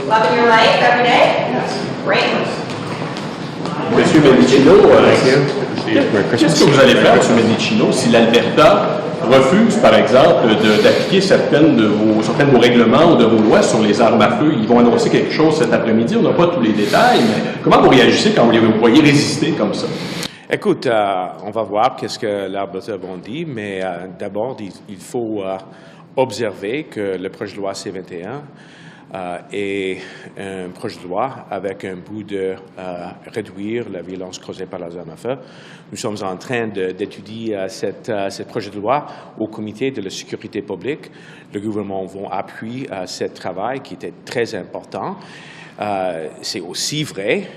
Loving your life every day? Yes. Great. Monsieur Medicino, qu'est-ce que vous allez faire, Monsieur Medicino, si l'Alberta refuse, par exemple, d'appliquer certains de vos règlements ou de vos lois sur les armes à feu? Ils vont annoncer quelque chose cet après-midi, on n'a pas tous les détails, mais comment vous réagissez quand vous les voyez résister comme ça? Écoute, on va voir qu'est-ce que l'Alberta vont dire, mais d'abord, il faut observer que le projet de loi C-21 est un projet de loi avec un but de réduire la violence causée par les armes à feu. Nous sommes en train d'étudier ce projet de loi au comité de la sécurité publique. Le gouvernement va appuyer ce travail qui était très important. C'est aussi vrai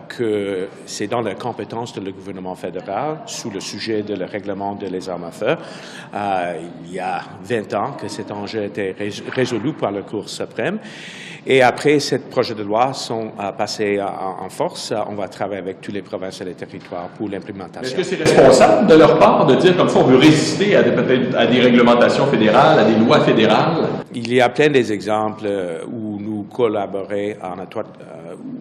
que c'est dans la compétence de le gouvernement fédéral sous le sujet de le règlement des armes à feu. Il y a 20 ans que cet enjeu a été résolu par la Cour suprême. Et après, ce projet de loi sont passés en force. On va travailler avec toutes les provinces et les territoires pour l'implémentation. Est-ce que c'est responsable de leur part de dire comme ça on veut résister à des réglementations fédérales, à des lois fédérales? Il y a plein d'exemples où nous collaborons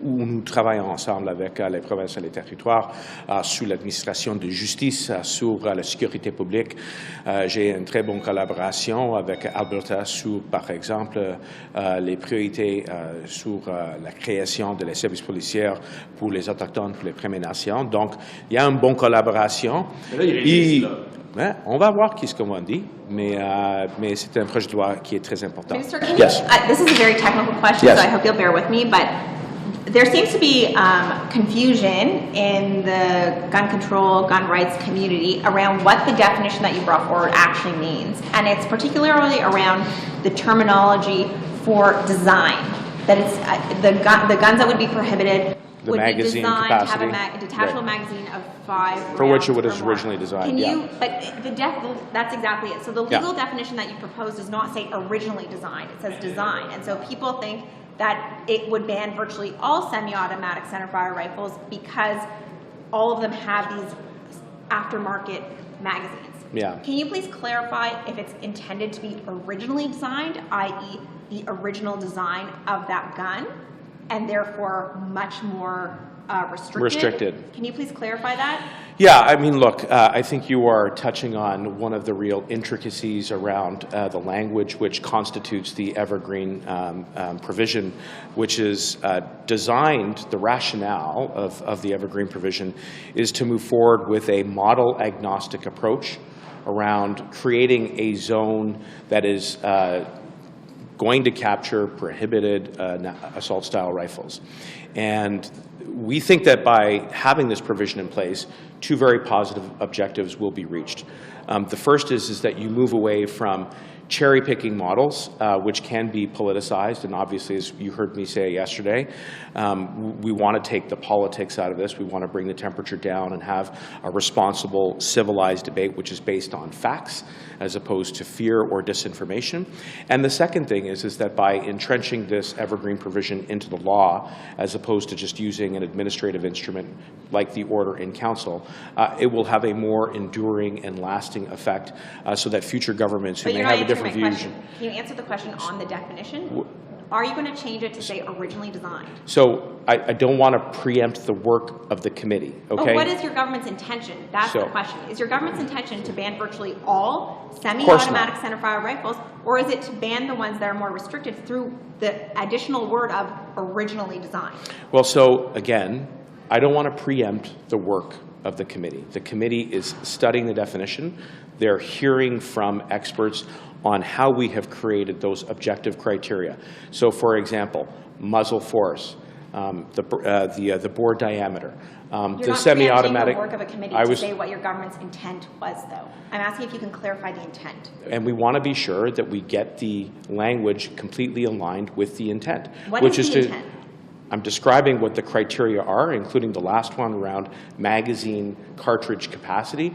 où nous travaillons ensemble avec les provinces et les territoires sur l'administration de justice, sur la sécurité publique. J'ai une très bonne collaboration avec Alberta sur, par exemple, les priorités sur la création de les services policiers pour les Autochtones, pour les Premières Nations. Donc, il y a une bonne collaboration. Là, il résiste, là. Ouais, on va voir ce qu'on va dire, mais c'est un projet de loi qui est très important. Minister, this is a very technical question, so I hope you'll bear with me, but there seems to be confusion in the gun control, gun rights community around what the definition that you brought forward actually means. And it's particularly around the terminology for design, that it's the guns that would be prohibited would be designed capacity. to have a detachable magazine of 5 for which it was rounds originally designed. Can you? But that's exactly it. So the legal definition that you propose does not say originally designed. It says design, and so people think that it would ban virtually all semi-automatic centerfire rifles because all of them have these aftermarket magazines. Yeah. Can you please clarify if it's intended to be originally designed, i.e. the original design of that gun, and therefore much more restricted? Can you please clarify that? Yeah, I mean, look, I think you are touching on one of the real intricacies around the language which constitutes the evergreen provision, which is designed, the rationale of the evergreen provision is to move forward with a model agnostic approach around creating a zone that is going to capture prohibited assault-style rifles. And we think that by having this provision in place, two very positive objectives will be reached. The first is that you move away from cherry-picking models, which can be politicized, and obviously, as you heard me say yesterday, we want to take the politics out of this. We want to bring the temperature down and have a responsible, civilized debate, which is based on facts, as opposed to fear or disinformation. And the second thing is that by entrenching this evergreen provision into the law, as opposed to just using an administrative instrument like the order in council, it will have a more enduring and lasting effect so that future governments who may have a different view. Can you answer the question on the definition? Are you going to change it to say originally designed? So I don't want to preempt the work of the committee, okay? But what is your government's intention? That's the question. Is your government's intention to ban virtually all semi-automatic centerfire rifles, or is it to ban the ones that are more restricted through the additional word of originally designed? Well, so again, I don't want to preempt the work of the committee. The committee is studying the definition. They're hearing from experts on how we have created those objective criteria. So, for example, muzzle force, the bore diameter, the semi-automatic. You're not preempting the work of a committee to say what your government's intent was, though. I'm asking if you can clarify the intent. And we want to be sure that we get the language completely aligned with the intent. What is the intent? I'm describing what the criteria are, including the last one around magazine cartridge capacity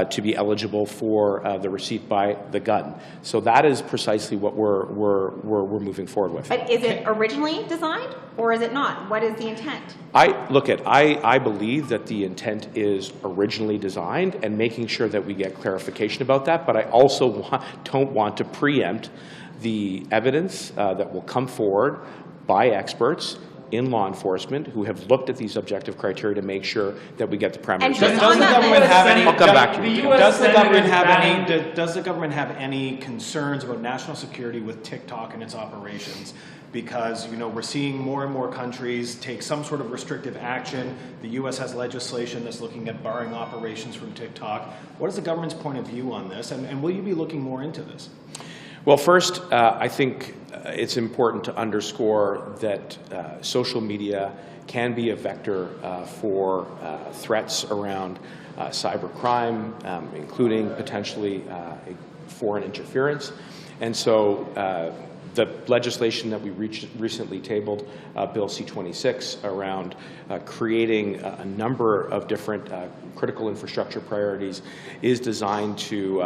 to be eligible for the receipt by the gun. So that is precisely what we're moving forward with. But is it originally designed or is it not? What is the intent? I believe that the intent is originally designed and making sure that we get clarification about that, but I also don't want to preempt the evidence that will come forward by experts in law enforcement who have looked at these objective criteria to make sure that we get the parameters. And right. does the government have any? I'll come back to you. Does the government have any? Does the government have any concerns about national security with TikTok and its operations? Because we're seeing more and more countries take some sort of restrictive action. The U.S. has legislation that's looking at barring operations from TikTok. What is the government's point of view on this, and will you be looking more into this? Well, first, I think it's important to underscore that social media can be a vector for threats around cybercrime, including potentially foreign interference. And so the legislation that we recently tabled, Bill C-26, around creating a number of different critical infrastructure priorities is designed to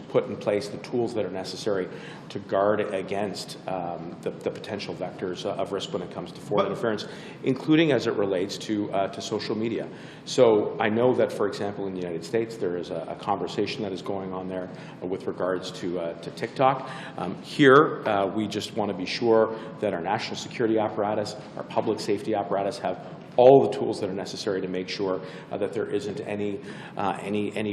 put in place the tools that are necessary to guard against the potential vectors of risk when it comes to foreign interference, including as it relates to social media. So I know that, for example, in the United States, there is a conversation that is going on there with regards to TikTok. Here, we just want to be sure that our national security apparatus, our public safety apparatus have all the tools that are necessary to make sure that there isn't any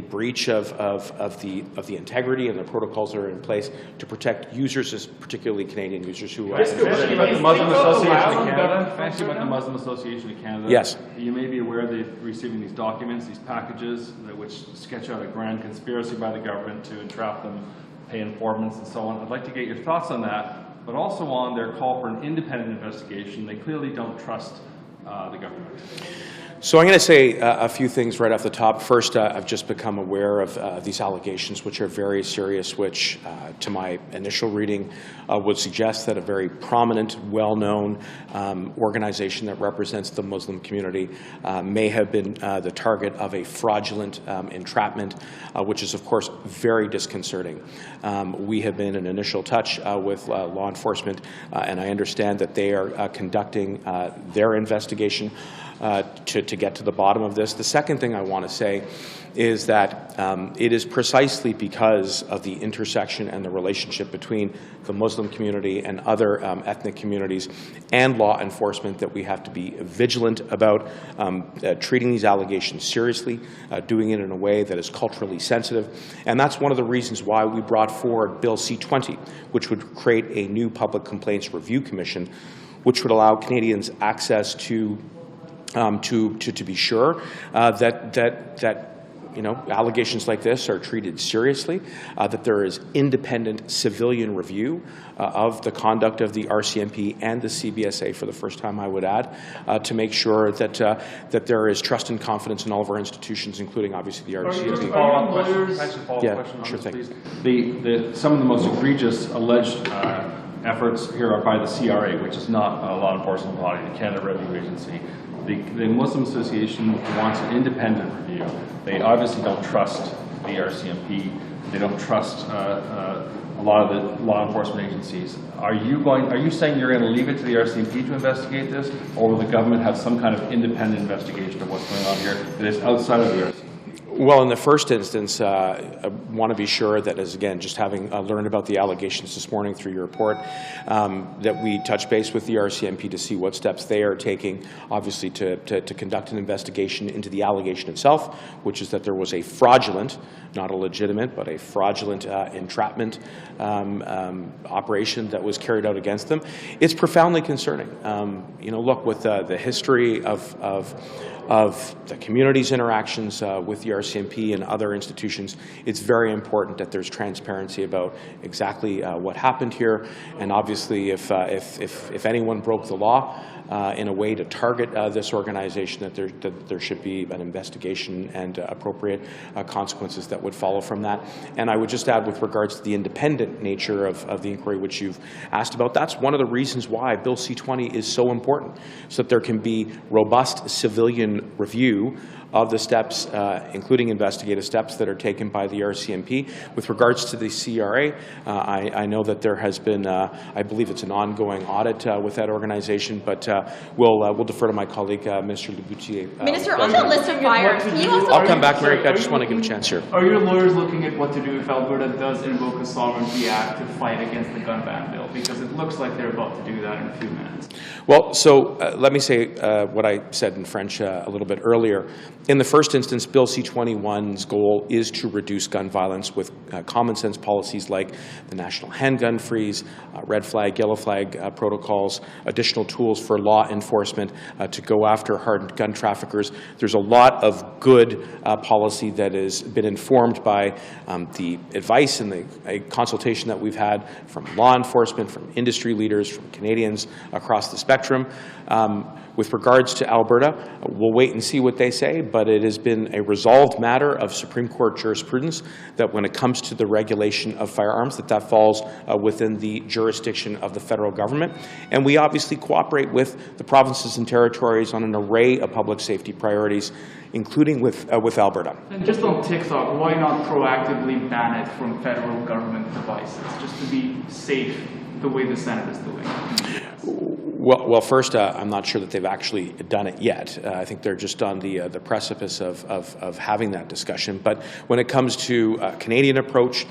breach of the integrity and the protocols that are in place to protect users, particularly Canadian users who are. Especially about the Muslim Association of Canada. Especially about the Muslim Association of Canada. Yes. You may be aware they're receiving these documents, these packages, which sketch out a grand conspiracy by the government to entrap them, pay informants, and so on. I'd like to get your thoughts on that, but also on their call for an independent investigation. They clearly don't trust the government. So I'm going to say a few things right off the top. First, I've just become aware of these allegations, which are very serious, which, to my initial reading, would suggest that a very prominent, well-known organization that represents the Muslim community may have been the target of a fraudulent entrapment, which is, of course, very disconcerting. We have been in initial touch with law enforcement, and I understand that they are conducting their investigation to get to the bottom of this. The second thing I want to say is that it is precisely because of the intersection and the relationship between the Muslim community and other ethnic communities and law enforcement that we have to be vigilant about treating these allegations seriously, doing it in a way that is culturally sensitive. And that's one of the reasons why we brought forward Bill C-20, which would create a new Public Complaints Review Commission, which would allow Canadians access to be sure that allegations like this are treated seriously, that there is independent civilian review of the conduct of the RCMP and the CBSA for the first time, I would add, to make sure that there is trust and confidence in all of our institutions, including obviously the RCMP. Just a follow-up question. Sure thing. Please. Some of the most egregious alleged efforts here are by the CRA, which is not a law enforcement body, the Canada Revenue Agency. The Muslim Association wants an independent review. They obviously don't trust the RCMP. They don't trust a lot of the law enforcement agencies. Are you saying you're going to leave it to the RCMP to investigate this, or will the government have some kind of independent investigation of what's going on here that is outside of the RCMP? Well, in the first instance, I want to be sure that, as again, just having learned about the allegations this morning through your report, that we touch base with the RCMP to see what steps they are taking, obviously to conduct an investigation into the allegation itself, which is that there was a fraudulent, not a legitimate, but a fraudulent entrapment operation that was carried out against them. It's profoundly concerning. Look, with the history of the community's interactions with the RCMP and other institutions, it's very important that there's transparency about exactly what happened here. And obviously, if anyone broke the law in a way to target this organization, that there should be an investigation and appropriate consequences that would follow from that. And I would just add, with regards to the independent nature of the inquiry which you've asked about, that's one of the reasons why Bill C-20 is so important, so that there can be robust civilian review of the steps, including investigative steps that are taken by the RCMP. With regards to the CRA, I know that there has been, I believe it's an ongoing audit with that organization, but we'll defer to my colleague, Minister Leboutier. Minister, on the list of firearms, can you also... I'll come back, Mary. I just want to give a chance here. Are your lawyers looking at what to do if Alberta does invoke a Sovereignty Act to fight against the gun ban bill? Because it looks like they're about to do that in a few minutes. Well, so let me say what I said in French a little bit earlier. In the first instance, Bill C-21's goal is to reduce gun violence with common sense policies like the national handgun freeze, red flag, yellow flag protocols, additional tools for law enforcement to go after hardened gun traffickers. There's a lot of good policy that has been informed by the advice and the consultation that we've had from law enforcement, from industry leaders, from Canadians across the spectrum. With regards to Alberta, we'll wait and see what they say, but it has been a resolved matter of Supreme Court jurisprudence that when it comes to the regulation of firearms, that falls within the jurisdiction of the federal government. And we obviously cooperate with the provinces and territories on an array of public safety priorities, including with Alberta. And just on TikTok, why not proactively ban it from federal government devices, just to be safe the way the Senate is doing? Well, first, I'm not sure that they've actually done it yet. I think they're just on the precipice of having that discussion. But when it comes to a Canadian approach,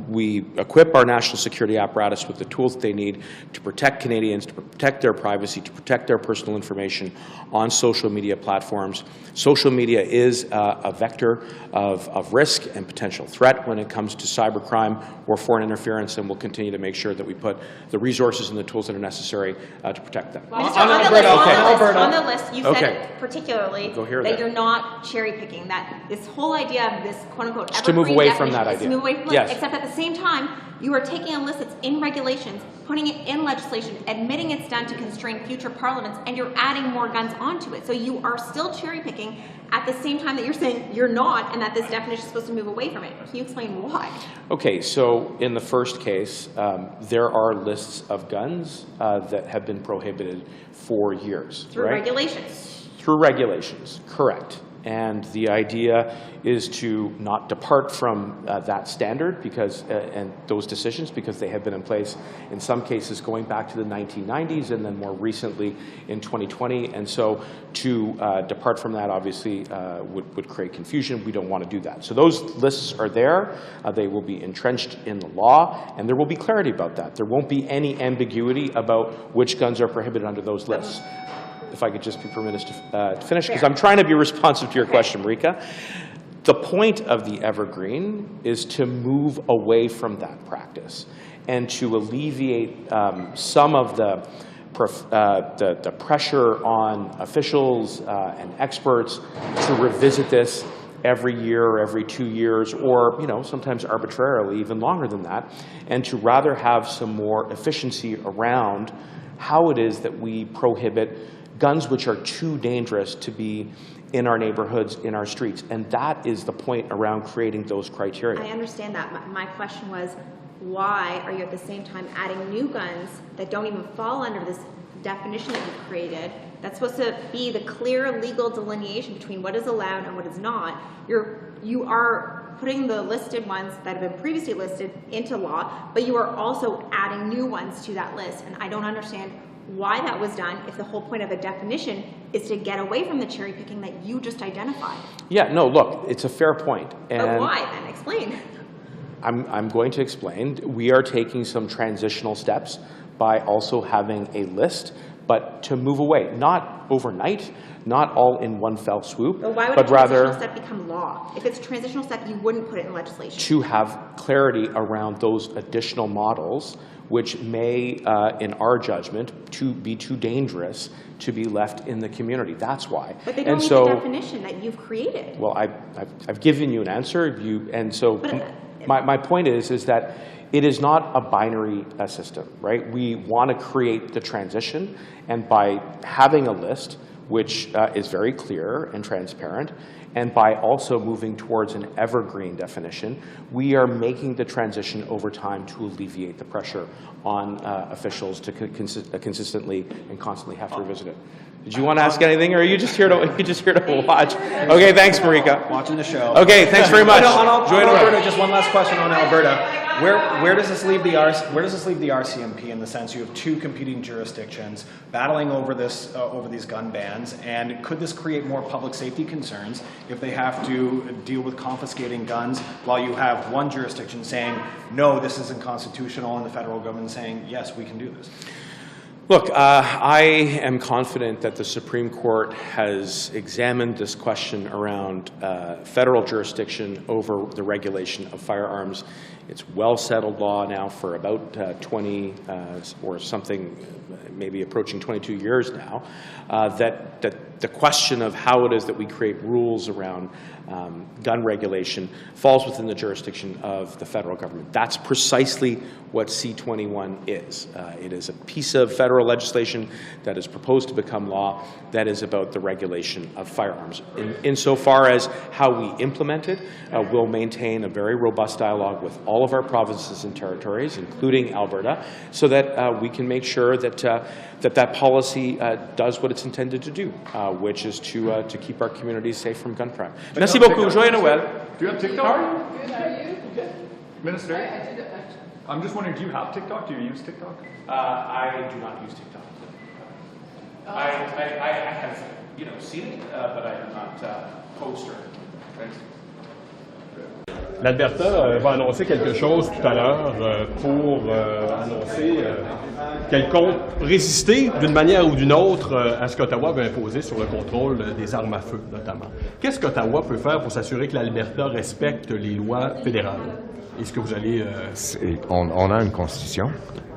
we equip our national security apparatus with the tools that they need to protect Canadians, to protect their privacy, to protect their personal information on social media platforms. Social media is a vector of risk and potential threat when it comes to cybercrime or foreign interference, and we'll continue to make sure that we put the resources and the tools that are necessary to protect them. Minister, on the list, you said particularly that you're not cherry picking, that this whole idea of this quote-unquote just to move away from that idea. To move away from yes. Except at the same time, you are taking a list that's in regulations, putting it in legislation, admitting it's done to constrain future parliaments, and you're adding more guns onto it. So you are still cherry picking at the same time that you're saying you're not, and that this definition is supposed to move away from it. Can you explain why? Okay, so in the first case, there are lists of guns that have been prohibited for years. Through regulations. Through regulations, correct. And the idea is to not depart from that standard because and those decisions because they have been in place in some cases going back to the 1990s and then more recently in 2020. And so to depart from that obviously would create confusion. We don't want to do that. So those lists are there. They will be entrenched in the law, and there will be clarity about that. There won't be any ambiguity about which guns are prohibited under those lists. If I could just be permitted to finish, because I'm trying to be responsive to your question, Marika. The point of the evergreen is to move away from that practice and to alleviate some of the pressure on officials and experts to revisit this every year or every 2 years or, sometimes arbitrarily even longer than that, and to rather have some more efficiency around how it is that we prohibit guns which are too dangerous to be in our neighborhoods, in our streets. And that is the point around creating those criteria. I understand that. My question was, why are you at the same time adding new guns that don't even fall under this definition that you've created? That's supposed to be the clear legal delineation between what is allowed and what is not. You are putting the listed ones that have been previously listed into law, but you are also adding new ones to that list. And I don't understand why that was done if the whole point of a definition is to get away from the cherry picking that you just identified. Yeah, no, look, it's a fair point. And but why then? Explain. I'm going to explain. We are taking some transitional steps by also having a list, but to move away, not overnight, not all in one fell swoop, but why would a transitional step become law? If it's a transitional step, you wouldn't put it in legislation. To have clarity around those additional models which may, in our judgment, be too dangerous to be left in the community. That's why. But they don't meet the definition that you've created. Well, I've given you an answer. My point is that it is not a binary system, right? We want to create the transition, and by having a list, which is very clear and transparent. And by also moving towards an evergreen definition, we are making the transition over time to alleviate the pressure on officials to consistently and constantly have to revisit it. Did you want to ask anything, or are you just here to watch? Okay, thanks, Marika. Watching the show. Okay, thanks very much. On Alberta, just one last question on Alberta. Where does this leave the RCMP in the sense you have two competing jurisdictions battling over these gun bans, and could this create more public safety concerns if they have to deal with confiscating guns while you have one jurisdiction saying no, this isn't constitutional, and the federal government saying yes, we can do this? Look, I am confident that the Supreme Court has examined this question around federal jurisdiction over the regulation of firearms. It's well-settled law now for about 20 or something, maybe approaching 22 years now, that the question of how it is that we create rules around gun regulation falls within the jurisdiction of the federal government. That's precisely what C-21 is. It is a piece of federal legislation that is proposed to become law that is about the regulation of firearms. Insofar as how we implement it, we'll maintain a very robust dialogue with all of our provinces and territories, including Alberta, so that we can make sure that that policy does what it's intended to do, which is to keep our communities safe from gun crime. Merci beaucoup. Joyeux Noël. Do you have TikTok? Good, how are you? Okay. Minister? I did. I'm just wondering, do you have TikTok? Do you use TikTok? I do not use TikTok. I have, seen it, but I do not post or. Thanks. L'Alberta va annoncer quelque chose tout à l'heure pour annoncer qu'elle compte résister d'une manière ou d'une autre à ce qu'Ottawa veut imposer sur le contrôle des armes à feu, notamment. Qu'est-ce qu'Ottawa peut faire pour s'assurer que l'Alberta respecte les lois fédérales? Est-ce que vous allez... On a une constitution.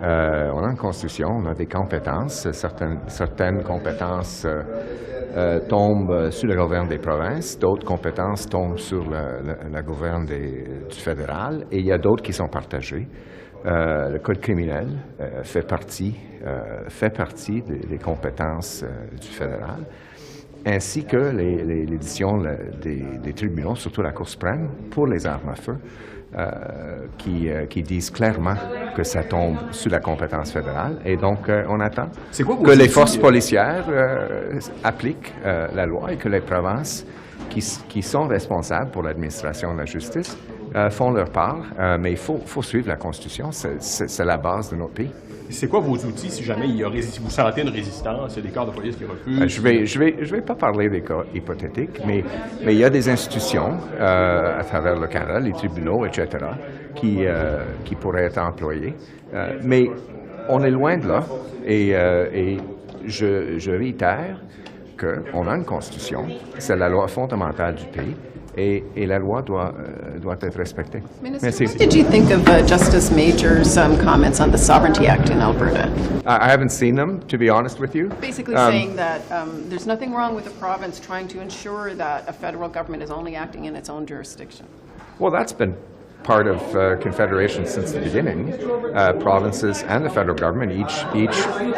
On a des compétences. Certaines compétences tombent sur le gouvernement des provinces, d'autres compétences tombent sur le gouvernement du fédéral, et il y a d'autres qui sont partagées. Le code criminel fait partie des compétences du fédéral, ainsi que les décisions des tribunaux, surtout la Cour suprême, pour les armes à feu, qui disent clairement que ça tombe sous la compétence fédérale. Et donc, on attend que les forces policières appliquent la loi et que les provinces qui sont responsables pour l'administration de la justice font leur part. Mais il faut suivre la Constitution. C'est la base de notre pays. C'est quoi vos outils si jamais vous sentez une résistance, il y a des corps de police qui refusent? Je vais pas parler des cas hypothétiques, mais il y a des institutions à travers le Canada, les tribunaux, etc., qui pourraient être employées. Mais on est loin de là, et je réitère qu'on a une constitution, c'est la loi fondamentale du pays, et la loi doit être respectée. Minister, Merci. what did you think of Justice Major's comments on the Sovereignty Act in Alberta? I haven't seen them, to be honest with you. Basically saying that there's nothing wrong with the province trying to ensure that a federal government is only acting in its own jurisdiction. Well, that's been part of Confederation since the beginning. Provinces and the federal government each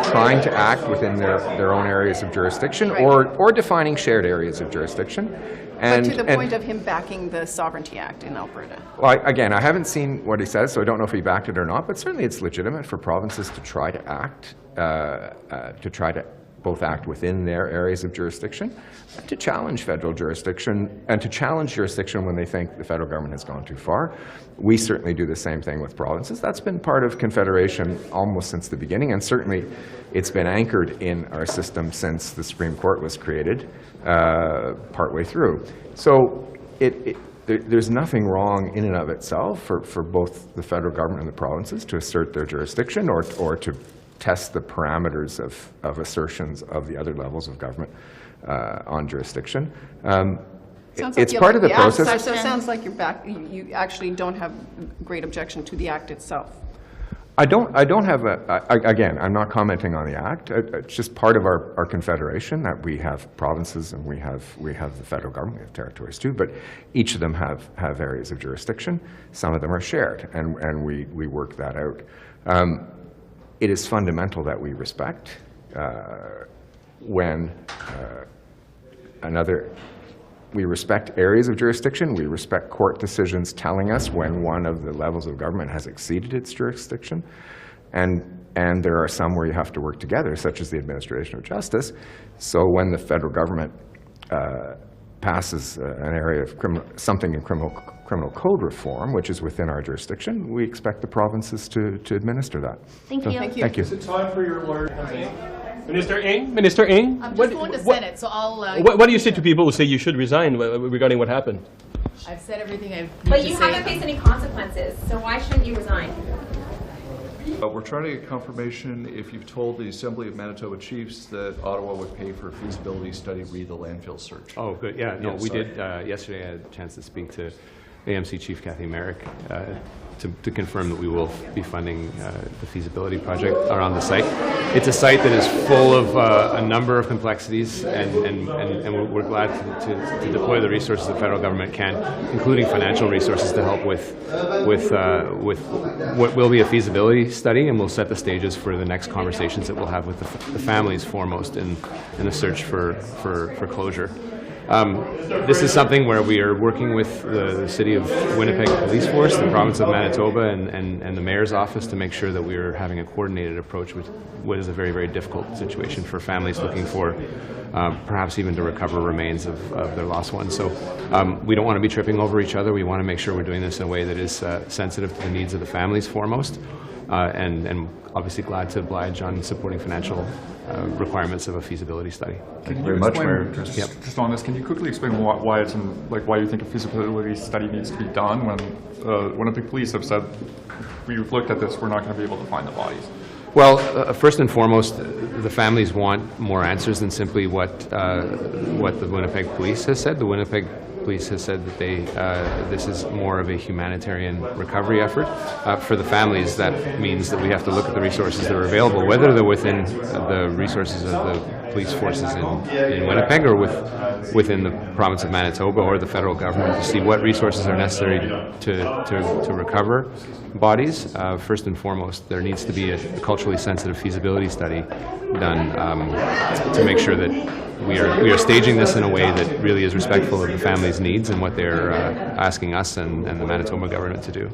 trying to act within their own areas of jurisdiction, or defining shared areas of jurisdiction. But to the point of him backing the Sovereignty Act in Alberta. Well, again, I haven't seen what he says, so I don't know if he backed it or not, but certainly it's legitimate for provinces to try to act, both act within their areas of jurisdiction, to challenge federal jurisdiction, and to challenge jurisdiction when they think the federal government has gone too far. We certainly do the same thing with provinces. That's been part of Confederation almost since the beginning, and certainly it's been anchored in our system since the Supreme Court was created partway through. So there's nothing wrong in and of itself for both the federal government and the provinces to assert their jurisdiction, or to test the parameters of assertions of the other levels of government on jurisdiction. It's part of the process. So it sounds like you actually don't have great objection to the Act itself. I don't have again, I'm not commenting on the Act. It's just part of our Confederation that we have provinces and we have the federal government, we have territories too, but each of them have areas of jurisdiction. Some of them are shared, and we work that out. It is fundamental that we respect when we respect areas of jurisdiction, we respect court decisions telling us when one of the levels of government has exceeded its jurisdiction, and there are some where you have to work together, such as the administration of justice. So when the federal government passes an area of something in criminal code reform, which is within our jurisdiction, we expect the provinces to administer that. Thank you. Thank you. Thank you. Is it time for your lawyer? Minister Ng? Minister Ng? I'm just going to Senate, so I'll... What do you say to people who say you should resign regarding what happened? I've said everything I need But to you say. haven't faced any consequences, so why shouldn't you resign? We're trying to get confirmation if you've told the Assembly of Manitoba Chiefs that Ottawa would pay for a feasibility study, read the landfill search. Oh, good. Yeah, no, we did. Yesterday I had a chance to speak to AMC Chief Kathy Merrick to confirm that we will be funding the feasibility project around the site. It's a site that is full of a number of complexities, and we're glad to deploy the resources the federal government can, including financial resources, to help with what will be a feasibility study, and we'll set the stages for the next conversations that we'll have with the families foremost in the search for closure. This is something where we are working with the City of Winnipeg Police Force, the Province of Manitoba, and the Mayor's Office to make sure that we are having a coordinated approach with what is a very, very difficult situation for families looking for perhaps even to recover remains of their lost ones. So we don't want to be tripping over each other. We want to make sure we're doing this in a way that is sensitive to the needs of the families foremost, and obviously glad to oblige on supporting financial requirements of a feasibility study. Thank you very much, Mayor. Just on this, can you quickly explain why it's why you think a feasibility study needs to be done when Winnipeg Police have said we've looked at this, we're not going to be able to find the bodies? Well, first and foremost, the families want more answers than simply what the Winnipeg Police has said. The Winnipeg Police has said that this is more of a humanitarian recovery effort. For the families, that means that we have to look at the resources that are available, whether they're within the resources of the police forces in Winnipeg or within the province of Manitoba or the federal government, to see what resources are necessary to recover bodies. First and foremost, there needs to be a culturally sensitive feasibility study done to make sure that we are staging this in a way that really is respectful of the family's needs and what they're asking us and the Manitoba government to do.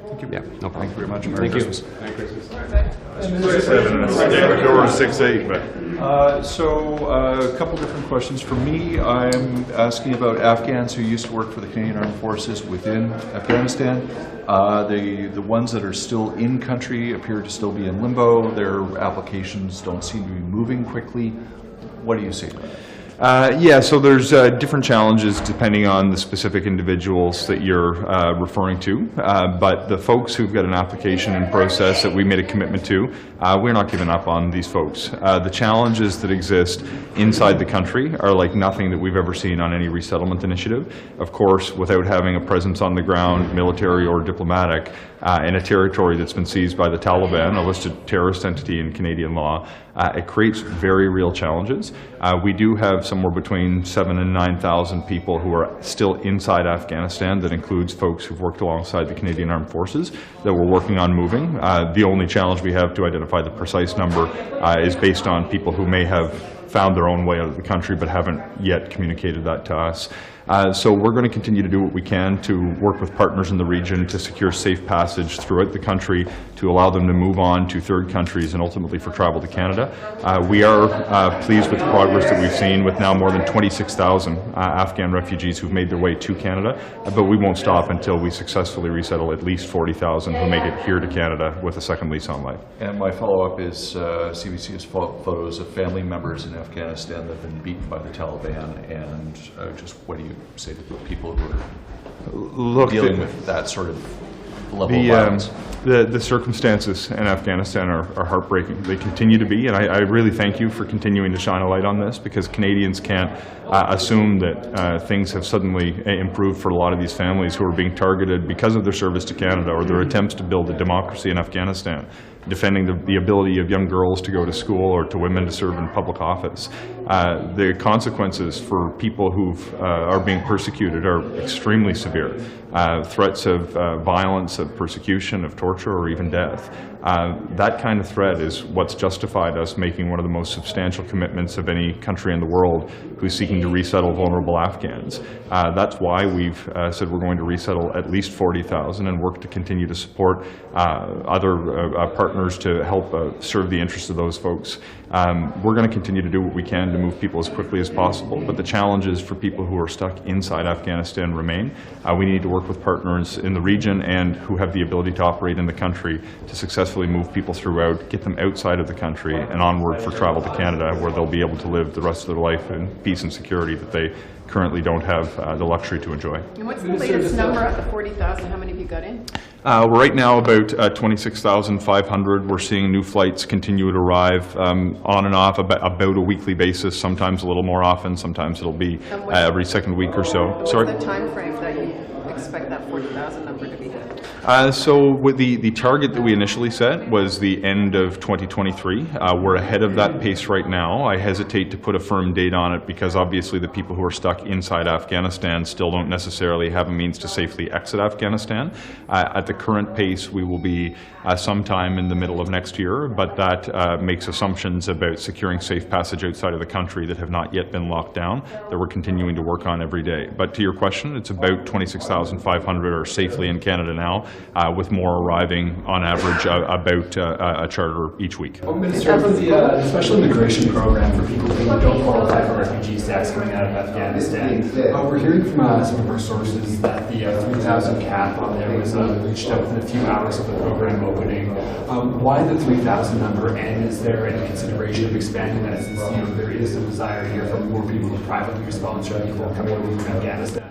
Thank you. Yeah, no problem. Thank you very much. Merry Christmas. Merry Christmas. 6-8, but A couple different questions for me. I'm asking about Afghans who used to work for the Canadian Armed Forces within Afghanistan. The ones that are still in country appear to still be in limbo. Their applications don't seem to be moving quickly. What do you say to that? yeah, so there's different challenges depending on the specific individuals that you're referring to, but the folks who've got an application in process that we made a commitment to, we're not giving up on these folks. The challenges that exist inside the country are like nothing that we've ever seen on any resettlement initiative. Of course, without having a presence on the ground, military or diplomatic, in a territory that's been seized by the Taliban, a listed terrorist entity in Canadian law, it creates very real challenges. We do have somewhere between 7,000 and 9,000 people who are still inside Afghanistan. That includes folks who've worked alongside the Canadian Armed Forces that we're working on moving. The only challenge we have to identify the precise number is based on people who may have found their own way out of the country but haven't yet communicated that to us. So we're going to continue to do what we can to work with partners in the region to secure safe passage throughout the country, to allow them to move on to third countries and ultimately for travel to Canada. We are pleased with the progress that we've seen with now more than 26,000 Afghan refugees who've made their way to Canada, but we won't stop until we successfully resettle at least 40,000 who make it here to Canada with a second lease on life. And my follow-up is CBC has photos of family members in Afghanistan that have been beaten by the Taliban, and just what do you say to the people who are dealing with that sort of level of violence? The circumstances in Afghanistan are heartbreaking. They continue to be, and I really thank you for continuing to shine a light on this, because Canadians can't assume that things have suddenly improved for a lot of these families who are being targeted because of their service to Canada or their attempts to build a democracy in Afghanistan. defending the ability of young girls to go to school or to women to serve in public office. The consequences for people who are being persecuted are extremely severe. Threats of violence, of persecution, of torture, or even death. That kind of threat is what's justified us making one of the most substantial commitments of any country in the world who's seeking to resettle vulnerable Afghans. That's why we've said we're going to resettle at least 40,000 and work to continue to support other partners to help serve the interests of those folks. We're going to continue to do what we can to move people as quickly as possible, but the challenges for people who are stuck inside Afghanistan remain. We need to work with partners in the region and who have the ability to operate in the country to successfully move people throughout, get them outside of the country and onward for travel to Canada, where they'll be able to live the rest of their life in peace and security that they currently don't have the luxury to enjoy. And what's the latest number at the 40,000? How many have you got in? We're right now about 26,500. We're seeing new flights continue to arrive on and off about a weekly basis, sometimes a little more often, sometimes it'll be every second week or so. What's the time frame that you expect that 40,000 number to be hit? So with the target that we initially set was the end of 2023. We're ahead of that pace right now. I hesitate to put a firm date on it because obviously the people who are stuck inside Afghanistan still don't necessarily have a means to safely exit Afghanistan. At the current pace, we will be sometime in the middle of next year, but that makes assumptions about securing safe passage outside of the country that have not yet been locked down, that we're continuing to work on every day. But to your question, it's about 26,500 are safely in Canada now, with more arriving on average about a charter each week. Minister, for the special immigration program for people who don't qualify for refugee status coming out of Afghanistan, we're hearing from some of our sources that the 3,000 cap on there was reached out within a few hours of the program opening. Why the 3,000 number, and is there any consideration of expanding that since there is a desire here for more people to privately sponsor people coming over from Afghanistan?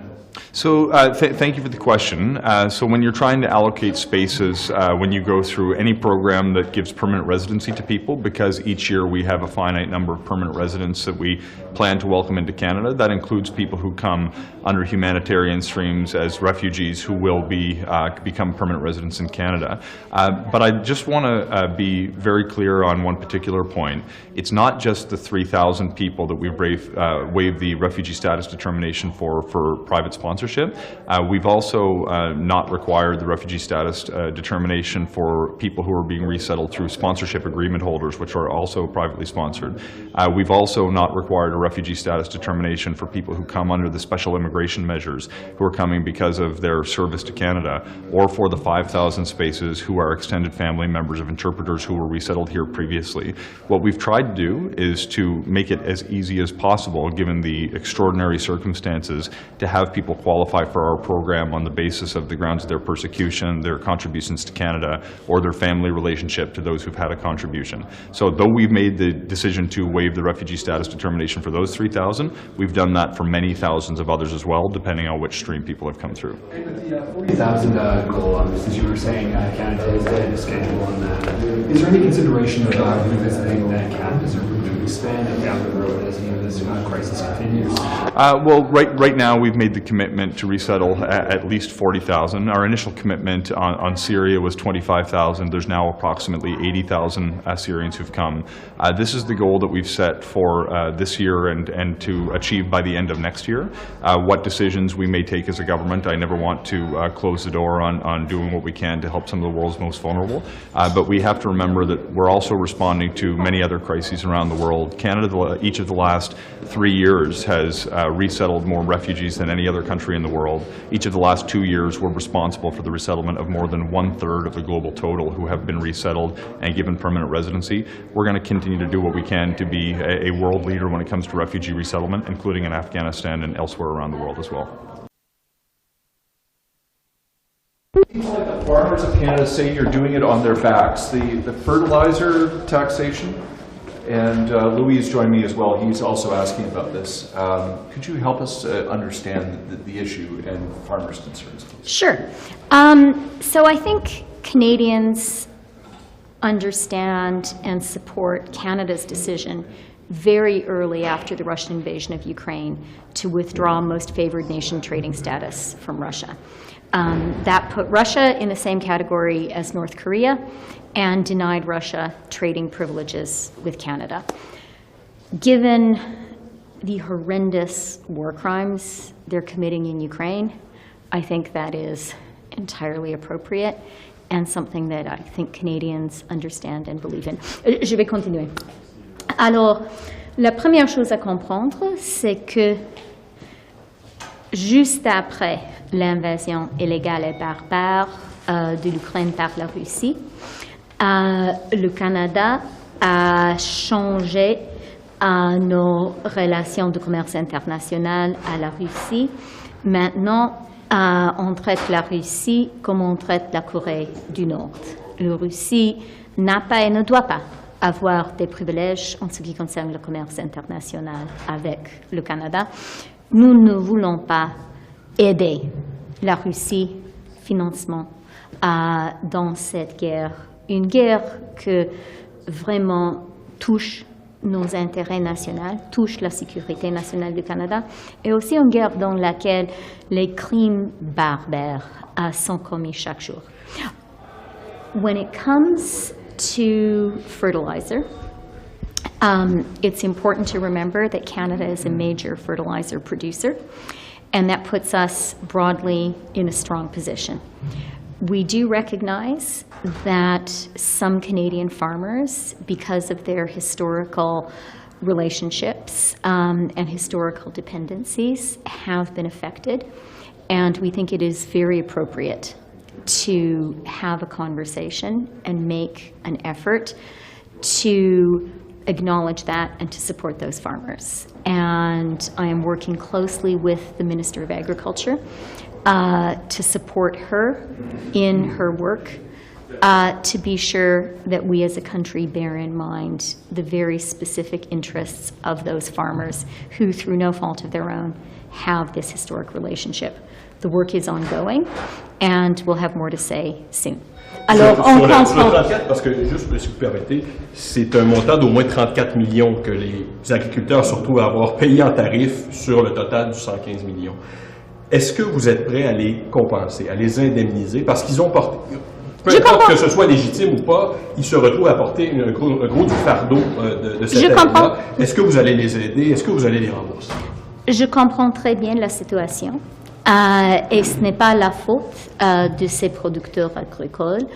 So thank you for the question. So when you're trying to allocate spaces, when you go through any program that gives permanent residency to people, because each year we have a finite number of permanent residents that we plan to welcome into Canada, that includes people who come under humanitarian streams as refugees who will become permanent residents in Canada. But I just want to be very clear on one particular point. It's not just the 3,000 people that we've waived the refugee status determination for private sponsorship. We've also not required the refugee status determination for people who are being resettled through sponsorship agreement holders, which are also privately sponsored. We've also not required a refugee status determination for people who come under the special immigration measures, who are coming because of their service to Canada, or for the 5,000 spaces who are extended family members of interpreters who were resettled here previously. What we've tried to do is to make it as easy as possible, given the extraordinary circumstances, to have people qualify for our program on the basis of the grounds of their persecution, their contributions to Canada, or their family relationship to those who've had a contribution. So though we've made the decision to waive the refugee status determination for those 3,000, we've done that for many thousands of others as well, depending on which stream people have come through. And with the 40,000 goal, as you were saying, Canada is ahead of schedule on that. Is there any consideration of revisiting that cap as a route to expand it down the road as this crisis continues? Well, right now we've made the commitment to resettle at least 40,000. Our initial commitment on Syria was 25,000. There's now approximately 80,000 Syrians who've come. This is the goal that we've set for this year and to achieve by the end of next year. What decisions we may take as a government, I never want to close the door on doing what we can to help some of the world's most vulnerable. But we have to remember that we're also responding to many other crises around the world. Canada, each of the last 3 years, has resettled more refugees than any other country in the world. Each of the last 2 years were responsible for the resettlement of more than 1/3 of the global total who have been resettled and given permanent residency. We're going to continue to do what we can to be a world leader when it comes to refugee resettlement, including in Afghanistan and elsewhere around the world as well. The farmers of Canada say you're doing it on their backs. The fertilizer taxation, and Louis joined me as well. He's also asking about this. Could you help us understand the issue and farmers' concerns? Sure. So I think Canadians understand and support Canada's decision very early after the Russian invasion of Ukraine to withdraw most favored nation trading status from Russia. That put Russia in the same category as North Korea and denied Russia trading privileges with Canada. Given the horrendous war crimes they're committing in Ukraine, I think that is entirely appropriate and something that I think Canadians understand and believe in. Je vais continuer. Alors, la première chose à comprendre, c'est que juste après l'invasion illégale et barbare de l'Ukraine par la Russie, le Canada a changé nos relations de commerce international à la Russie. Maintenant, on traite la Russie comme on traite la Corée du Nord. La Russie n'a pas et ne doit pas avoir des privilèges en ce qui concerne le commerce international avec le Canada. Nous ne voulons pas aider la Russie financièrement dans cette guerre. Une guerre que vraiment touche nos intérêts nationaux, touche la sécurité nationale du Canada, et aussi une guerre dans laquelle les crimes barbares sont commis chaque jour. When it comes to fertilizer, it's important to remember that Canada is a major fertilizer producer, and that puts us broadly in a strong position. We do recognize that some Canadian farmers, because of their historical relationships and historical dependencies, have been affected, and we think it is very appropriate to have a conversation and make an effort to acknowledge that and to support those farmers. And I am working closely with the Minister of Agriculture to support her in her work to be sure that we as a country bear in mind the very specific interests of those farmers who, through no fault of their own, have this historic relationship. The work is ongoing, and we'll have more to say soon. Alors, sur le 34, parce que, juste si vous permettez, c'est un montant d'au moins 34 millions que les agriculteurs se retrouvent à avoir payé en tarif sur le total du 115 millions. Est-ce que vous êtes prêt à les compenser, à les indemniser? Parce qu'ils ont porté, peu importe que ce soit légitime ou pas, ils se retrouvent à porter un gros du fardeau de cette année-là. Est-ce que vous allez les aider? Est-ce que vous allez les rembourser? Je comprends très bien la situation. Et ce n'est pas la faute de ces producteurs agricoles.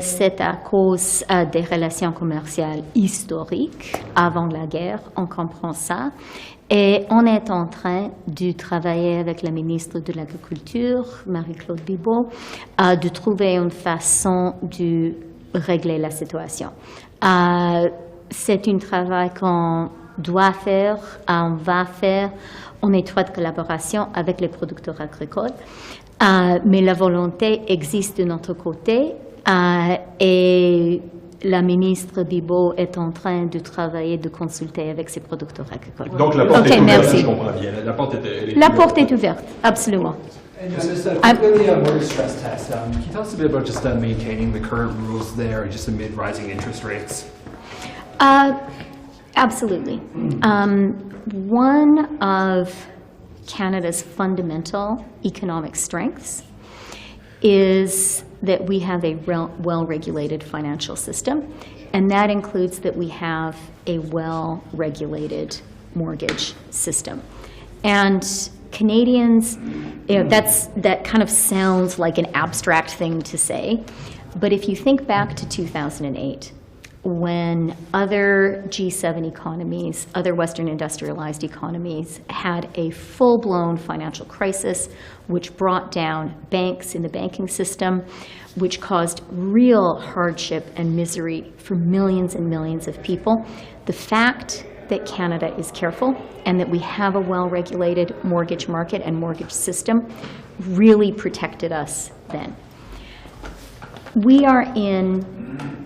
C'est à cause des relations commerciales historiques avant la guerre, on comprend ça. Et on est en train de travailler avec la ministre de l'Agriculture, Marie-Claude Bibeau, de trouver une façon de régler la situation. C'est un travail qu'on doit faire, on va faire en étroite collaboration avec les producteurs agricoles. Mais la volonté existe de notre côté et la ministre Bibeau est en train de travailler, de consulter avec ses producteurs agricoles. Donc la porte est ouverte, si je comprends bien. La porte est ouverte, absolument. And just quickly, mortgage stress test. Can you tell us a bit about just maintaining the current rules there, just amid rising interest rates? Absolutely. One of Canada's fundamental economic strengths is that we have a well-regulated financial system, and that includes that we have a well-regulated mortgage system. And Canadians, that kind of sounds like an abstract thing to say, but if you think back to 2008, when other G7 economies, other Western industrialized economies had a full-blown financial crisis, which brought down banks in the banking system, which caused real hardship and misery for millions and millions of people. The fact that Canada is careful and that we have a well-regulated mortgage market and mortgage system really protected us then. We are in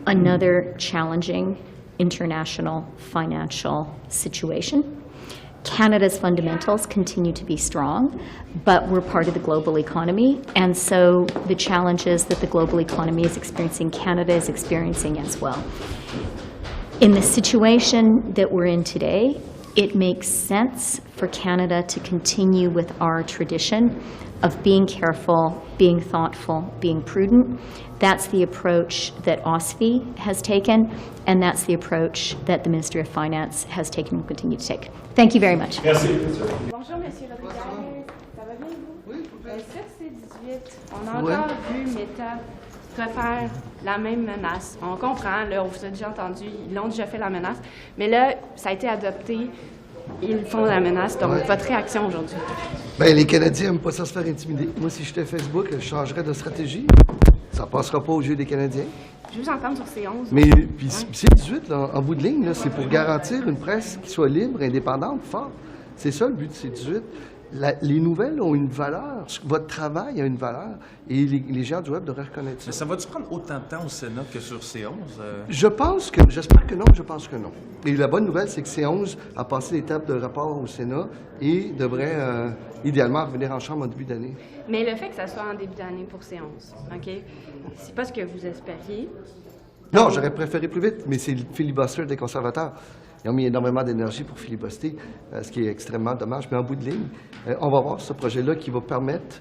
another challenging international financial situation. Canada's fundamentals continue to be strong, but we're part of the global economy, and so the challenges that the global economy is experiencing, Canada is experiencing as well. In the situation that we're in today, it makes sense for Canada to continue with our tradition of being careful, being thoughtful, being prudent. That's the approach that OSFI has taken, and that's the approach that the Ministry of Finance has taken and will continue to take. Thank you very much. Merci. Bonjour, Monsieur Rodriguez. Ça va bien, vous? Oui. Sur C-18, on a encore vu Meta refaire la même menace. On comprend, là, on vous a déjà entendu, ils l'ont déjà fait la menace, mais là, ça a été adopté, ils font la menace. Donc, votre réaction aujourd'hui? Bien, les Canadiens n'aiment pas ça se faire intimider. Moi, si j'étais Facebook, je changerais de stratégie. Ça ne passera pas aux yeux des Canadiens. Je vous entends sur C11. Mais puis C-18, là, en bout de ligne, là, c'est pour garantir une presse qui soit libre, indépendante, forte. C'est ça le but de C-18. Les nouvelles ont une valeur. Votre travail a une valeur. Et les gens du web devraient reconnaître ça. Mais ça va-tu prendre autant de temps au Sénat que sur C11? J'espère que non, je pense que non. Et la bonne nouvelle, c'est que C11 a passé l'étape de rapport au Sénat et devrait idéalement revenir en Chambre en début d'année. Mais le fait que ça soit en début d'année pour C11, OK, c'est pas ce que vous espériez. Non, j'aurais préféré plus vite, mais c'est le filibuster des conservateurs. Ils ont mis énormément d'énergie pour filibuster, ce qui est extrêmement dommage. Mais en bout de ligne, on va voir ce projet-là qui va permettre,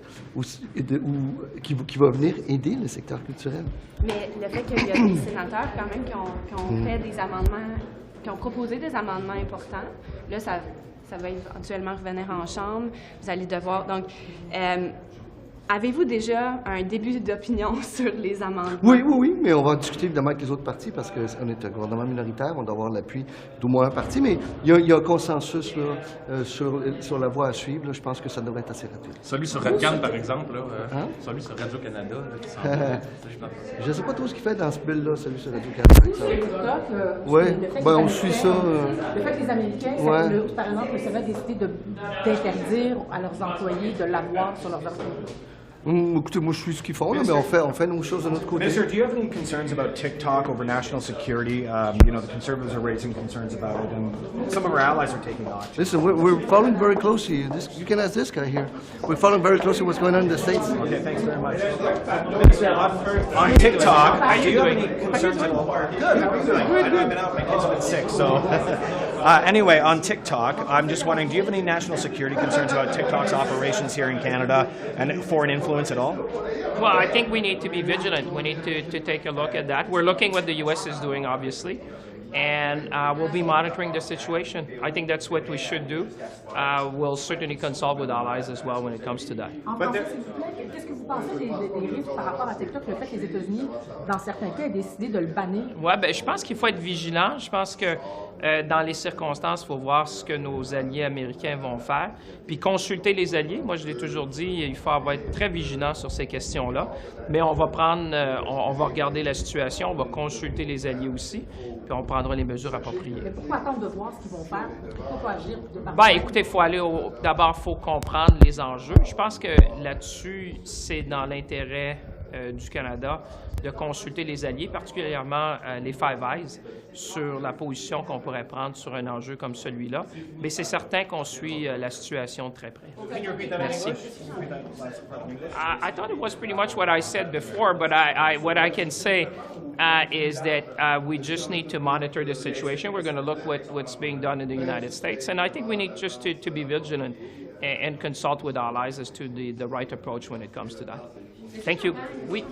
qui va venir aider le secteur culturel. Mais le fait qu'il y a des sénateurs quand même qui ont fait des amendements, qui ont proposé des amendements importants, là, ça va éventuellement revenir en Chambre. Vous allez devoir... Donc, avez-vous déjà un début d'opinion sur les amendements? Oui, mais on va discuter évidemment avec les autres partis parce qu'on est un gouvernement minoritaire, on doit avoir l'appui d'au moins un parti, mais il y a un consensus là, sur la voie à suivre. Là, je pense que ça devrait être assez rapide. Celui sur Afghan, par exemple, là, celui sur Radio-Canada, qui s'en va. Je ne sais pas trop ce qu'il fait dans ce bill-là, celui sur Radio-Canada. Oui, on suit ça. Le fait que les Américains, par exemple, le Sénat a décidé d'interdire à leurs employés de l'avoir sur leurs ordinateurs. Écoutez, moi, je suis ce qu'ils font, là, mais on fait nos choses de notre côté. Minister, do you have any concerns about TikTok over national security? The Conservatives are raising concerns about it, and some of our allies are taking action. Listen, we're following very closely. You can ask this guy here. We're following very closely what's going on in the States. Okay, thanks very much. Minister, on TikTok, do you have any concerns at all? Good, how are you doing? I've been out, my kids have been sick, so... Anyway, on TikTok, I'm just wondering, do you have any national security concerns about TikTok's operations here in Canada and foreign influence at all? Well, I think we need to be vigilant. We need to take a look at that. We're looking what the U.S. is doing, obviously, and we'll be monitoring the situation. I think that's what we should do. We'll certainly consult with allies as well when it comes to that. Qu'est-ce que vous pensez des risques par rapport à TikTok, le fait que les États-Unis, dans certains cas, aient décidé de le bannir? Oui, bien, je pense qu'il faut être vigilant. Je pense que dans les circonstances, il faut voir ce que nos alliés américains vont faire, puis consulter les alliés. Moi, je l'ai toujours dit, il faut être très vigilant sur ces questions-là. Mais on va on va regarder la situation, on va consulter les alliés aussi, puis on prendra les mesures appropriées. Mais pourquoi attendre de voir ce qu'ils vont faire? Pourquoi agir? Bien, écoutez, il faut aller d'abord, il faut comprendre les enjeux. Je pense que là-dessus, c'est dans l'intérêt du Canada de consulter les alliés, particulièrement les Five Eyes, sur la position qu'on pourrait prendre sur un enjeu comme celui-là. Mais c'est certain qu'on suit la situation de très près. Merci. I thought it was pretty much what I said before, but what I can say is that we just need to monitor the situation. We're going to look what's being done in the United States, and I think we need just to be vigilant and consult with allies as to the right approach when it comes to that. Thank you. Oui.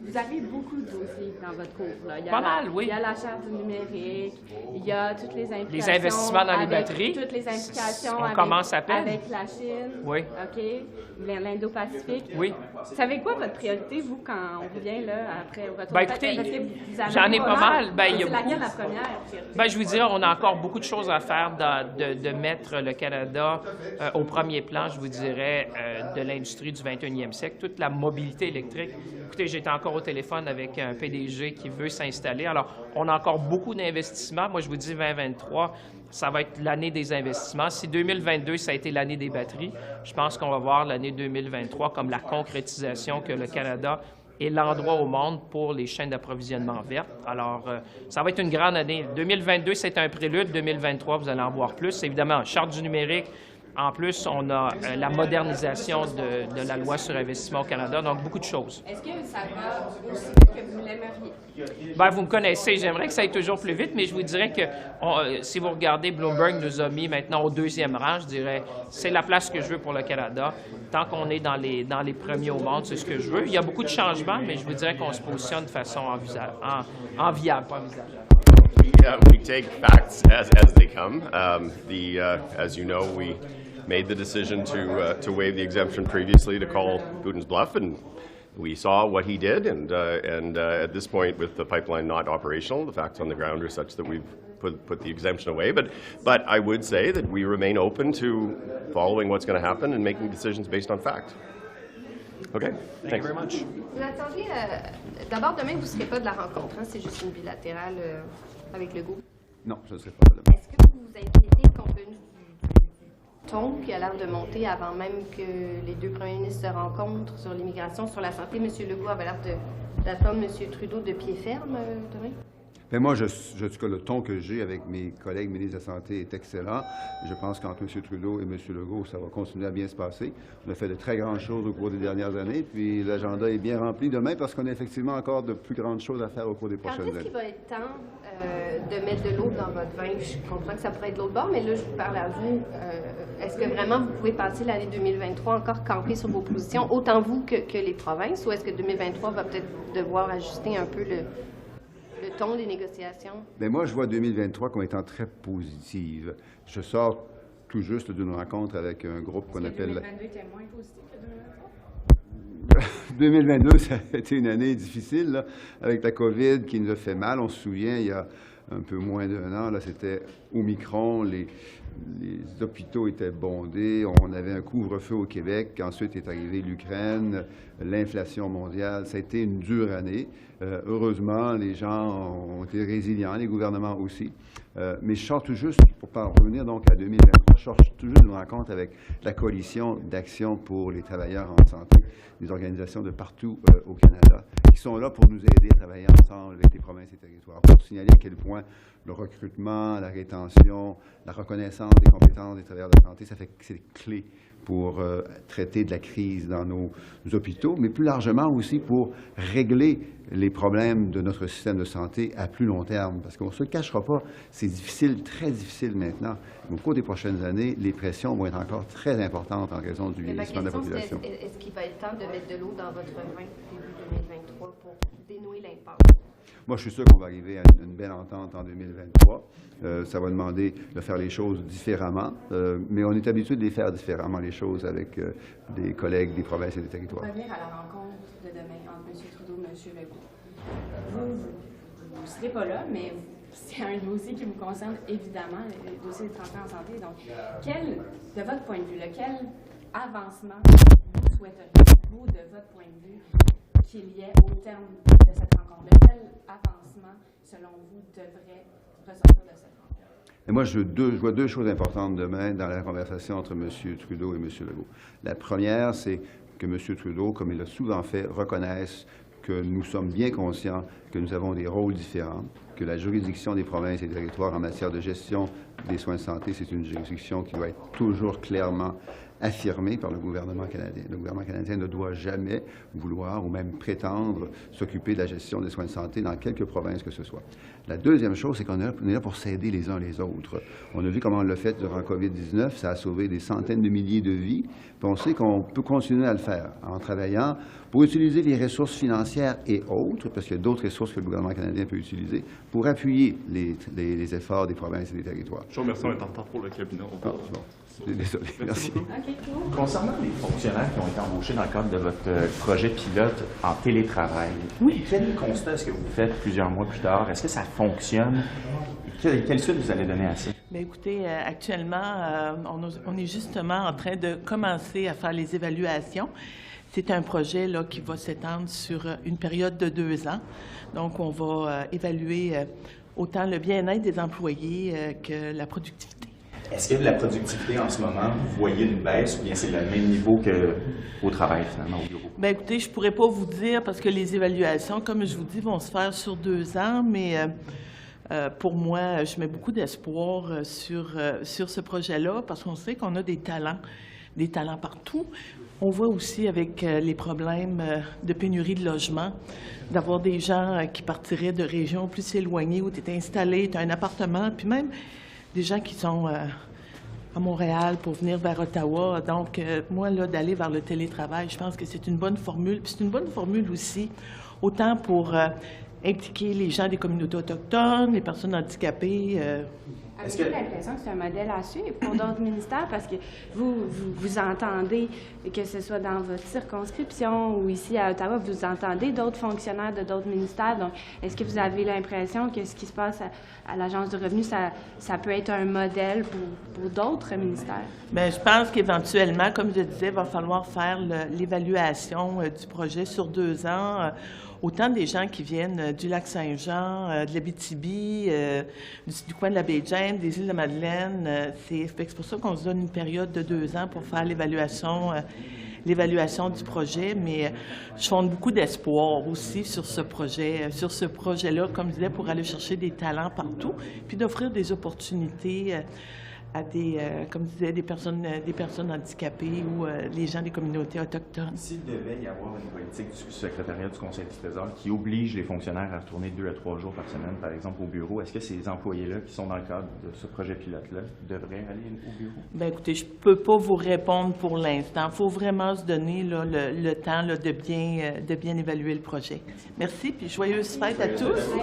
Vous avez beaucoup de dossiers dans votre cours. Là. Pas mal, oui. Il y a la charte du numérique, il y a toutes les implications. Les investissements dans les batteries. Toutes les implications avec la Chine. Oui. OK. L'Indo-Pacifique. Oui. Vous savez quoi votre priorité, vous, quand on revient là, après au retour? Ben, écoutez, j'en ai pas mal. Ben, c'est laquelle la première? Ben, je vous dirais, on a encore beaucoup de choses à faire de mettre le Canada au premier plan, je vous dirais, de l'industrie du 21e siècle, toute la mobilité électrique. Écoutez, j'étais encore au téléphone avec un PDG qui veut s'installer. Alors, on a encore beaucoup d'investissements. Moi, je vous dis 2023, ça va être l'année des investissements. Si 2022, ça a été l'année des batteries, je pense qu'on va voir l'année 2023 comme la concrétisation que le Canada est l'endroit au monde pour les chaînes d'approvisionnement vertes. Alors, ça va être une grande année. 2022, c'est un prélude. 2023, vous allez en voir plus. Évidemment, charte du numérique, En plus, on a la modernisation de la loi sur investissement au Canada, donc beaucoup de choses. Est-ce que ça va aussi vite que vous l'aimeriez? Bien, vous me connaissez, j'aimerais que ça aille toujours plus vite, mais je vous dirais que si vous regardez, Bloomberg nous a mis maintenant au 2e rang, je dirais, c'est la place que je veux pour le Canada. Tant qu'on est dans les premiers au monde, c'est ce que je veux. Il y a beaucoup de changements, mais je vous dirais qu'on se positionne de façon enviable, pas envisageable. We take facts as they come. As you know, we made the decision to waive the exemption previously to call Putin's bluff, and we saw what he did. And at this point, with the pipeline not operational, the facts on the ground are such that we've put the exemption away. But I would say that we remain open to following what's going to happen and making decisions based on fact. Okay. Thank you very much. Vous attendiez, d'abord, demain, vous ne serez pas de la rencontre, hein? C'est juste une bilatérale avec Legault. Non, je ne serai pas là. Est-ce que vous vous inquiétez compte tenu du ton qui a l'air de monter avant même que les deux premiers ministres se rencontrent sur l'immigration, sur la santé? M. Legault avait l'air d'attendre M. Trudeau de pied ferme demain? Bien, moi, le ton que j'ai avec mes collègues ministres de la Santé est excellent. Je pense qu'entre M. Trudeau et M. Legault, ça va continuer à bien se passer. On a fait de très grandes choses au cours des dernières années, puis l'agenda est bien rempli demain parce qu'on a effectivement encore de plus grandes choses à faire au cours des prochaines années. Quand est-ce qu'il va être temps de mettre de l'eau dans votre vin? Je comprends que ça pourrait être de l'autre bord, mais là, je vous parle à vous. Est-ce que vraiment vous pouvez passer l'année 2023 encore camper sur vos positions, autant vous que les provinces, ou est-ce que 2023 va peut-être devoir ajuster un peu le ton des négociations? Bien, moi, je vois 2023 comme étant très positive. Je sors tout juste d'une rencontre avec un groupe qu'on appelle... 2022 était moins positif que 2023? 2022, ça a été une année difficile, là, avec la COVID qui nous a fait mal. On se souvient, il y a un peu moins d'1 an, là, c'était Omicron, les hôpitaux étaient bondés, on avait un couvre-feu au Québec, ensuite est arrivée l'Ukraine, l'inflation mondiale. Ça a été une dure année. Heureusement, les gens ont été résilients, les gouvernements aussi. Mais je sors tout juste, pour revenir donc à 2023, je sors tout juste d'une rencontre avec la coalition d'action pour les travailleurs en santé, des organisations de partout au Canada, qui sont là pour nous aider à travailler ensemble avec les provinces et territoires, pour signaler à quel point le recrutement, la rétention, la reconnaissance des compétences des travailleurs de la santé, ça fait que c'est clé pour traiter de la crise dans nos hôpitaux, mais plus largement aussi pour régler les problèmes de notre système de santé à plus long terme. Parce qu'on ne se le cachera pas, c'est difficile, très difficile maintenant. Au cours des prochaines années, les pressions vont être encore très importantes en raison du vieillissement de la population. Est-ce qu'il va être temps de mettre de l'eau dans votre vin début 2023 pour dénouer l'impasse? Moi, je suis sûr qu'on va arriver à une belle entente en 2023. Ça va demander de faire les choses différemment, mais on est habitué de les faire différemment, les choses, avec des collègues des provinces et des territoires. Pour revenir à la rencontre de demain entre M. Trudeau et M. Legault, vous ne serez pas là, mais c'est un dossier qui vous concerne évidemment, le dossier des transferts en santé. Donc, de votre point de vue, quel avancement vous souhaiteriez, vous, de votre point de vue, qu'il y ait au terme de cette rencontre? Quel avancement, selon vous, devrait ressortir de cette rencontre? Et moi, je vois deux choses importantes demain dans la conversation entre M. Trudeau et M. Legault. La première, c'est que M. Trudeau, comme il l'a souvent fait, reconnaisse que nous sommes bien conscients que nous avons des rôles différents, que la juridiction des provinces et des territoires en matière de gestion des soins de santé, c'est une juridiction qui doit être toujours clairement affirmée par le gouvernement canadien. Le gouvernement canadien ne doit jamais vouloir ou même prétendre s'occuper de la gestion des soins de santé dans quelque province que ce soit. La deuxième chose, c'est qu'on est là pour s'aider les uns les autres. On a vu comment on l'a fait durant COVID-19, ça a sauvé des centaines de milliers de vies, puis on sait qu'on peut continuer à le faire en travaillant pour utiliser les ressources financières et autres, parce qu'il y a d'autres ressources que le gouvernement canadien peut utiliser, pour appuyer les efforts des provinces et des territoires. Je vous remercie, on est en retard pour le cabinet. Désolé, merci. Concernant les fonctionnaires qui ont été embauchés dans le cadre de votre projet pilote en télétravail, quel constat est-ce que vous faites plusieurs mois plus tard? Est-ce que ça fonctionne? Quelle suite vous allez donner à ça? Bien, écoutez, actuellement, on est justement en train de commencer à faire les évaluations. C'est un projet là, qui va s'étendre sur une période de 2 ans. Donc, on va évaluer autant le bien-être des employés que la productivité. Est-ce que la productivité en ce moment, vous voyez une baisse ou bien c'est le même niveau qu'au travail, finalement, au bureau? Bien, écoutez, je ne pourrais pas vous dire parce que les évaluations, comme je vous dis, vont se faire sur 2 ans, mais Pour moi, je mets beaucoup d'espoir sur ce projet-là parce qu'on sait qu'on a des talents partout. On voit aussi avec les problèmes de pénurie de logement, d'avoir des gens qui partiraient de régions plus éloignées où tu es installé, tu as un appartement, puis même des gens qui sont à Montréal pour venir vers Ottawa. Donc, moi, là, d'aller vers le télétravail, je pense que c'est une bonne formule. Puis c'est une bonne formule aussi, autant pour impliquer les gens des communautés autochtones, les personnes handicapées. Avez-vous l'impression que c'est un modèle à suivre pour d'autres ministères? Parce que vous entendez, que ce soit dans votre circonscription ou ici à Ottawa, vous entendez d'autres fonctionnaires de d'autres ministères. Donc, est-ce que vous avez l'impression que ce qui se passe à l'Agence du revenu, ça peut être un modèle pour d'autres ministères? Bien, je pense qu'éventuellement, comme je disais, il va falloir faire l'évaluation du projet sur 2 ans. Autant des gens qui viennent du Lac-Saint-Jean, de l'Abitibi, du coin de la Baie-James, des îles-de-Madeleine. C'est pour ça qu'on se donne une période de 2 ans pour faire l'évaluation du projet, mais je fonde beaucoup d'espoir aussi sur ce projet-là, comme je disais, pour aller chercher des talents partout, puis d'offrir des opportunités à comme je disais, des personnes handicapées ou les gens des communautés autochtones. S'il devait y avoir une politique du secrétariat du Conseil du Trésor qui oblige les fonctionnaires à retourner 2 à 3 jours par semaine, par exemple, au bureau, est-ce que ces employés-là qui sont dans le cadre de ce projet pilote-là devraient aller au bureau? Bien, écoutez, je ne peux pas vous répondre pour l'instant. Il faut vraiment se donner là, le temps là, de bien évaluer le projet. Merci, puis joyeuses fêtes à tous.